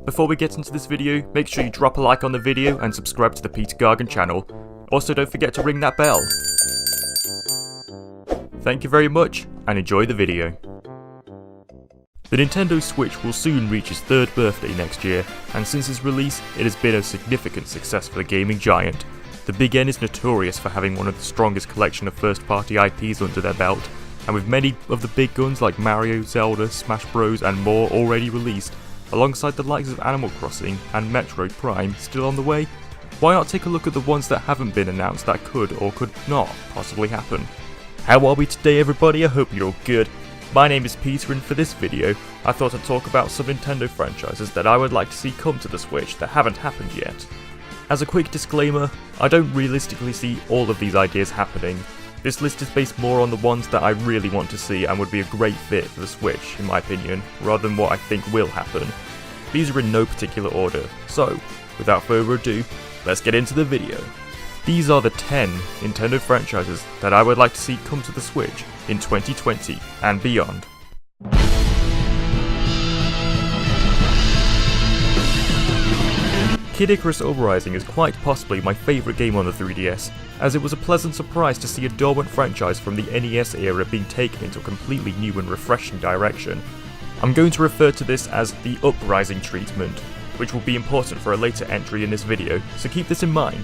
Before we get into this video, make sure you drop a like on the video and subscribe to the Peter Gargan channel. Also don't forget to ring that bell. Thank you very much, and enjoy the video. The Nintendo Switch will soon reach its 3rd birthday next year, and since its release, it has been a significant success for the gaming giant. The Big N is notorious for having one of the strongest collection of first-party IPs under their belt, and with many of the big guns like Mario, Zelda, Smash Bros and more already released, alongside the likes of Animal Crossing and Metroid Prime still on the way, why not take a look at the ones that haven't been announced that could or could not possibly happen. How are we today everybody? I hope you're all good. My name is Peter, and for this video, I thought I'd talk about some Nintendo franchises that I would like to see come to the Switch that haven't happened yet. As a quick disclaimer, I don't realistically see all of these ideas happening. This list is based more on the ones that I really want to see and would be a great fit for the Switch, in my opinion, rather than what I think will happen. These are in no particular order, so, without further ado, let's get into the video. These are the 10 Nintendo franchises that I would like to see come to the Switch in 2020 and beyond. Kid Icarus Uprising is quite possibly my favourite game on the 3DS, as it was a pleasant surprise to see a dormant franchise from the NES era being taken into a completely new and refreshing direction. I'm going to refer to this as the Uprising treatment, which will be important for a later entry in this video, so keep this in mind.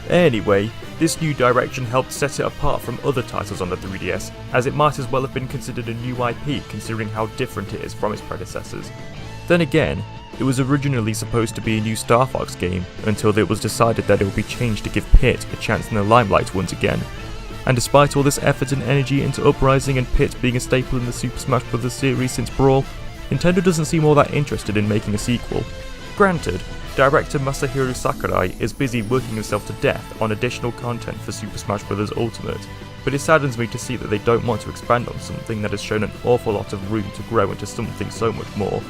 Anyway, this new direction helped set it apart from other titles on the 3DS, as it might as well have been considered a new IP considering how different it is from its predecessors. Then again, it was originally supposed to be a new Star Fox game, until it was decided that it would be changed to give Pit a chance in the limelight once again. And despite all this effort and energy into Uprising and Pit being a staple in the Super Smash Bros. Series since Brawl, Nintendo doesn't seem all that interested in making a sequel. Granted, director Masahiro Sakurai is busy working himself to death on additional content for Super Smash Bros. Ultimate, but it saddens me to see that they don't want to expand on something that has shown an awful lot of room to grow into something so much more.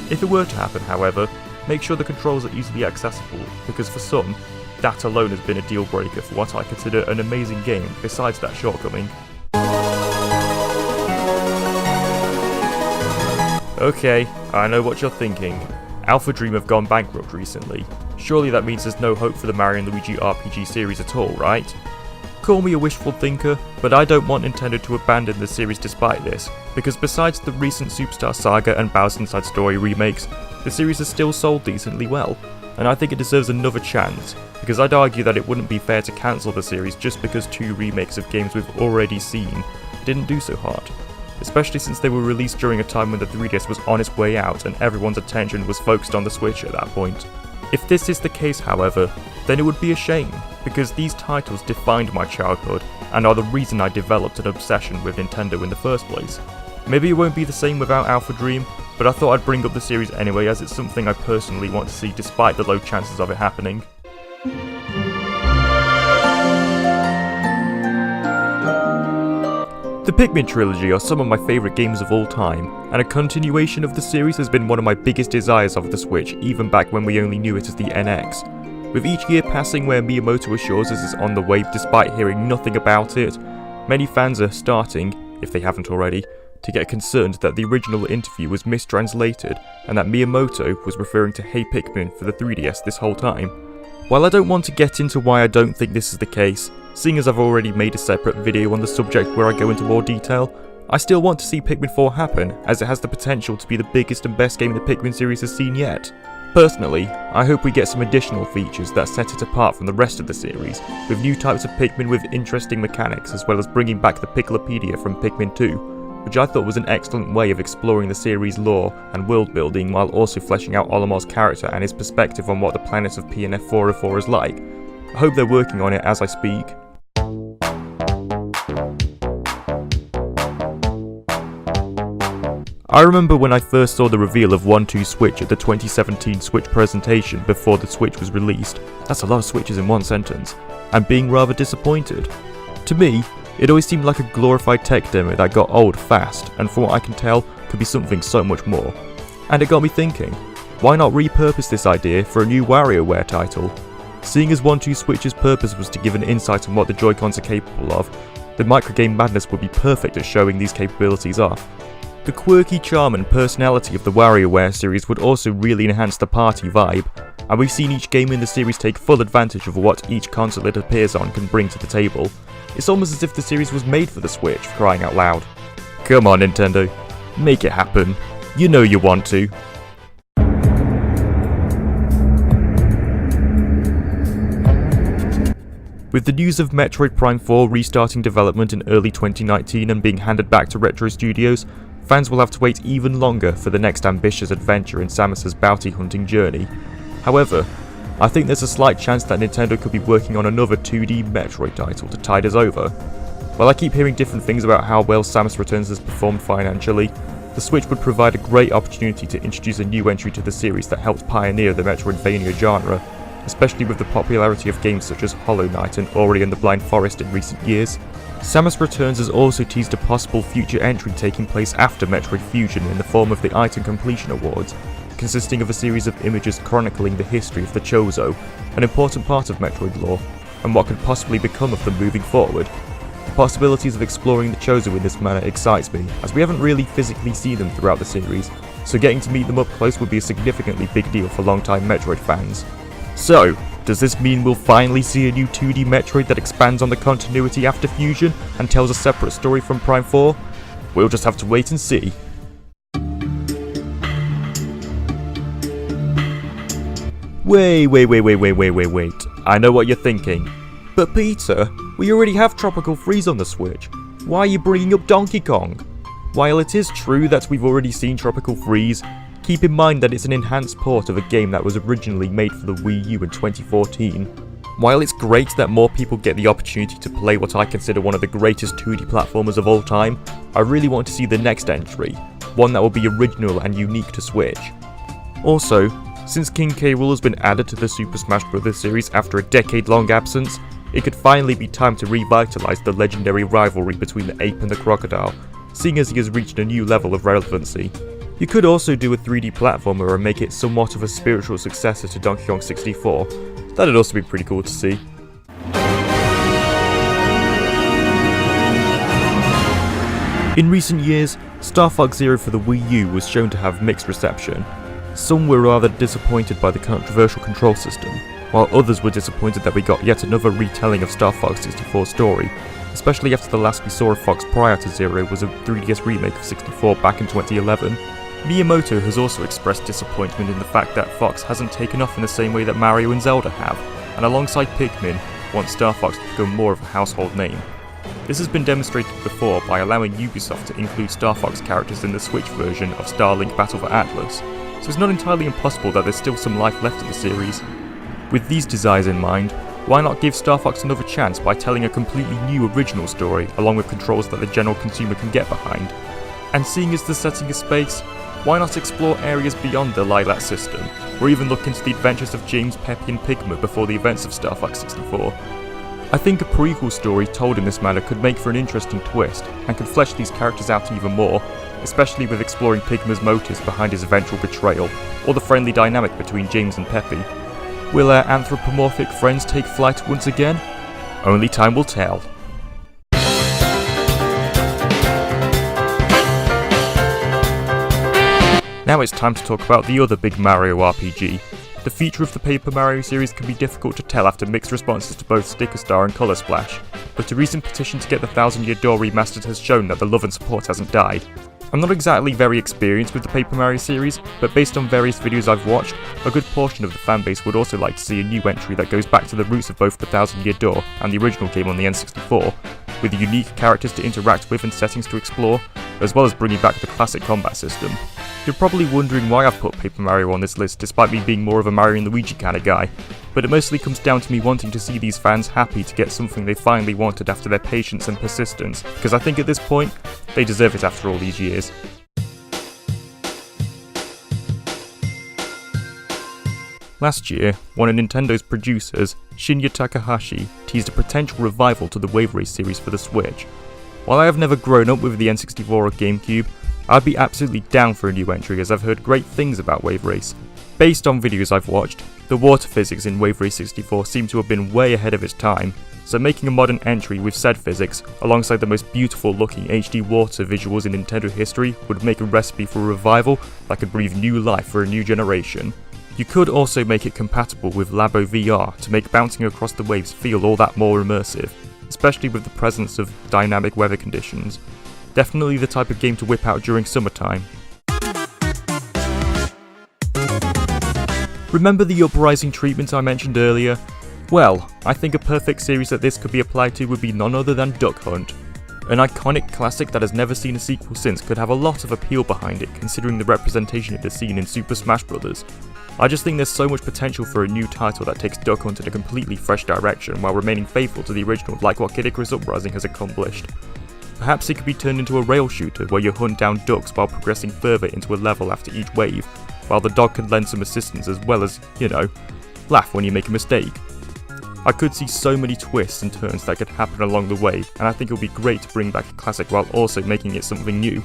If it were to happen, however, make sure the controls are easily accessible, because for some, that alone has been a deal breaker for what I consider an amazing game besides that shortcoming. Okay, I know what you're thinking. Alpha Dream have gone bankrupt recently. Surely that means there's no hope for the Mario & Luigi RPG series at all, right? Call me a wishful thinker, but I don't want Nintendo to abandon the series despite this, because besides the recent Superstar Saga and Bowser's Inside Story remakes, the series has still sold decently well, and I think it deserves another chance, because I'd argue that it wouldn't be fair to cancel the series just because 2 remakes of games we've already seen didn't do so hard, especially since they were released during a time when the 3DS was on its way out and everyone's attention was focused on the Switch at that point. If this is the case, however, then it would be a shame, because these titles defined my childhood and are the reason I developed an obsession with Nintendo in the first place. Maybe it won't be the same without Alpha Dream, but I thought I'd bring up the series anyway, as it's something I personally want to see despite the low chances of it happening. The Pikmin trilogy are some of my favourite games of all time, and a continuation of the series has been one of my biggest desires of the Switch, even back when we only knew it as the NX. With each year passing where Miyamoto assures us it's on the way despite hearing nothing about it, many fans are starting, if they haven't already, to get concerned that the original interview was mistranslated and that Miyamoto was referring to Hey Pikmin for the 3DS this whole time. While I don't want to get into why I don't think this is the case, seeing as I've already made a separate video on the subject where I go into more detail, I still want to see Pikmin 4 happen, as it has the potential to be the biggest and best game the Pikmin series has seen yet. Personally, I hope we get some additional features that set it apart from the rest of the series, with new types of Pikmin with interesting mechanics, as well as bringing back the Piklopedia from Pikmin 2, which I thought was an excellent way of exploring the series' lore and world building while also fleshing out Olimar's character and his perspective on what the planet of PNF 404 is like. I hope they're working on it as I speak. I remember when I first saw the reveal of 1-2 Switch at the 2017 Switch presentation before the Switch was released, that's a lot of Switches in one sentence, and being rather disappointed. To me, it always seemed like a glorified tech demo that got old fast, and from what I can tell, could be something so much more. And it got me thinking, why not repurpose this idea for a new WarioWare title? Seeing as 1-2 Switch's purpose was to give an insight on what the Joy-Cons are capable of, the microgame madness would be perfect at showing these capabilities off. The quirky charm and personality of the WarioWare series would also really enhance the party vibe, and we've seen each game in the series take full advantage of what each console it appears on can bring to the table. It's almost as if the series was made for the Switch, for crying out loud. Come on Nintendo, make it happen. You know you want to. With the news of Metroid Prime 4 restarting development in early 2019 and being handed back to Retro Studios, fans will have to wait even longer for the next ambitious adventure in Samus's bounty hunting journey. However, I think there's a slight chance that Nintendo could be working on another 2D Metroid title to tide us over. While I keep hearing different things about how well Samus Returns has performed financially, the Switch would provide a great opportunity to introduce a new entry to the series that helped pioneer the Metroidvania genre, especially with the popularity of games such as Hollow Knight and Ori and the Blind Forest in recent years. Samus Returns has also teased a possible future entry taking place after Metroid Fusion in the form of the Item Completion Awards, consisting of a series of images chronicling the history of the Chozo, an important part of Metroid lore, and what could possibly become of them moving forward. The possibilities of exploring the Chozo in this manner excites me, as we haven't really physically seen them throughout the series, so getting to meet them up close would be a significantly big deal for long-time Metroid fans. So, does this mean we'll finally see a new 2D Metroid that expands on the continuity after Fusion and tells a separate story from Prime 4? We'll just have to wait and see. Wait. I know what you're thinking. But Peter, we already have Tropical Freeze on the Switch. Why are you bringing up Donkey Kong? While it is true that we've already seen Tropical Freeze, keep in mind that it's an enhanced port of a game that was originally made for the Wii U in 2014. While it's great that more people get the opportunity to play what I consider one of the greatest 2D platformers of all time, I really want to see the next entry, one that will be original and unique to Switch. Also, since King K. Rool has been added to the Super Smash Bros. Series after a decade-long absence, it could finally be time to revitalise the legendary rivalry between the ape and the crocodile, seeing as he has reached a new level of relevancy. You could also do a 3D platformer and make it somewhat of a spiritual successor to Donkey Kong 64. That'd also be pretty cool to see. In recent years, Star Fox Zero for the Wii U was shown to have mixed reception. Some were rather disappointed by the controversial control system, while others were disappointed that we got yet another retelling of Star Fox 64's story, especially after the last we saw of Fox prior to Zero was a 3DS remake of 64 back in 2011. Miyamoto has also expressed disappointment in the fact that Fox hasn't taken off in the same way that Mario and Zelda have, and alongside Pikmin, wants Star Fox to become more of a household name. This has been demonstrated before by allowing Ubisoft to include Star Fox characters in the Switch version of Starlink Battle for Atlas, so it's not entirely impossible that there's still some life left in the series. With these desires in mind, why not give Star Fox another chance by telling a completely new original story along with controls that the general consumer can get behind? And seeing as the setting is space, why not explore areas beyond the Lilac system, or even look into the adventures of James, Peppy and Pigma before the events of Star Fox 64? I think a prequel story told in this manner could make for an interesting twist, and could flesh these characters out even more, especially with exploring Pigma's motives behind his eventual betrayal, or the friendly dynamic between James and Peppy. Will our anthropomorphic friends take flight once again? Only time will tell. Now it's time to talk about the other big Mario RPG. The future of the Paper Mario series can be difficult to tell after mixed responses to both Sticker Star and Color Splash, but a recent petition to get the Thousand Year Door remastered has shown that the love and support hasn't died. I'm not exactly very experienced with the Paper Mario series, but based on various videos I've watched, a good portion of the fanbase would also like to see a new entry that goes back to the roots of both the Thousand Year Door and the original game on the N64, with unique characters to interact with and settings to explore, as well as bringing back the classic combat system. You're probably wondering why I've put Paper Mario on this list despite me being more of a Mario and Luigi kind of guy, but it mostly comes down to me wanting to see these fans happy to get something they finally wanted after their patience and persistence, because I think at this point, they deserve it after all these years. Last year, one of Nintendo's producers, Shinya Takahashi, teased a potential revival to the Waverace series for the Switch. While I have never grown up with the N64 or GameCube, I'd be absolutely down for a new entry as I've heard great things about Waverace. Based on videos I've watched, the water physics in Waverace 64 seem to have been way ahead of its time, so making a modern entry with said physics, alongside the most beautiful looking HD water visuals in Nintendo history, would make a recipe for a revival that could breathe new life for a new generation. You could also make it compatible with Labo VR to make bouncing across the waves feel all that more immersive, especially with the presence of dynamic weather conditions. Definitely the type of game to whip out during summertime. Remember the uprising treatment I mentioned earlier? Well, I think a perfect series that this could be applied to would be none other than Duck Hunt. An iconic classic that has never seen a sequel since could have a lot of appeal behind it considering the representation it has seen in Super Smash Bros. I just think there's so much potential for a new title that takes Duck Hunt in a completely fresh direction while remaining faithful to the original, like what Kid Icarus Uprising has accomplished. Perhaps it could be turned into a rail shooter where you hunt down ducks while progressing further into a level after each wave, while the dog can lend some assistance as well as, laugh when you make a mistake. I could see so many twists and turns that could happen along the way, and I think it would be great to bring back a classic while also making it something new.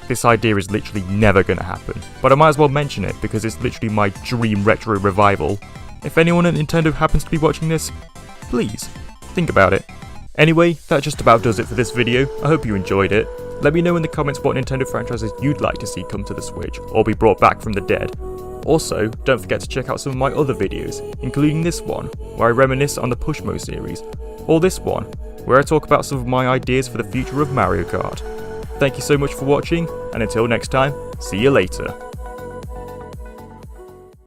This idea is literally never going to happen, but I might as well mention it because it's literally my dream retro revival. If anyone at Nintendo happens to be watching this, please, think about it. Anyway, that just about does it for this video. I hope you enjoyed it. Let me know in the comments what Nintendo franchises you'd like to see come to the Switch, or be brought back from the dead. Also, don't forget to check out some of my other videos, including this one, where I reminisce on the Pushmo series, or this one, where I talk about some of my ideas for the future of Mario Kart. Thank you so much for watching, and until next time, see you later.